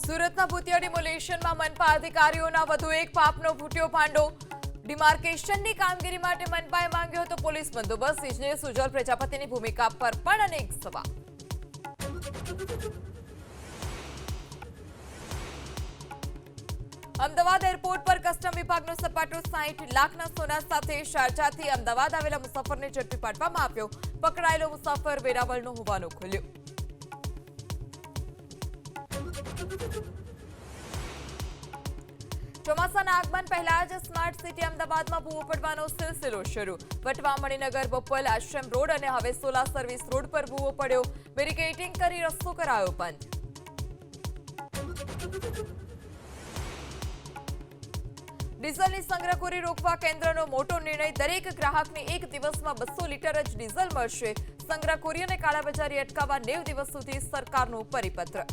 સુરતના ભૂતિયા ડિમોલેશનમાં મનપા અધિકારીઓના વધુ એક પાપનો ફૂટ્યો ભાંડો। ડિમાર્કેશનની કામગીરી માટે મનપાએ માંગ્યો હતો પોલીસ બંદોબસ્ત। ઇજનેર સુજલ પ્રજાપતિની ભૂમિકા પર પણ અનેક સવાલ। અમદાવાદ એરપોર્ટ પર કસ્ટમ વિભાગનો સપાટો 60 લાખના સોના સાથે શારજાહથી અમદાવાદ આવેલા મુસાફરને ઝડપી પાડવામાં આવ્યો। પકડાયેલો મુસાફર વેરાવળનો હોવાનું ખુલ્યું। ચોમાસાના આગમન પહેલા જ સ્માર્ટ સિટી અમદાવાદમાં ભૂવો પડવાનો સિલસિલો શરૂ। વટવા મણિનગર બોપલ આશ્રમ રોડ અને હવે સોલા સર્વિસ રોડ પર ભૂવો પડ્યો। બેરિકેડિંગ કરી રસ્તો કરાયો બંધ। ડીઝલની સંગ્રહખોરી રોકવા કેન્દ્રનો મોટો નિર્ણય। દરેક ગ્રાહકને એક દિવસમાં 200 લીટર જ ડીઝલ મળશે। સંગ્રહખોરી અને કાળાબજારી અટકાવવા 90 દિવસ સુધી સરકારનો પરિપત્ર।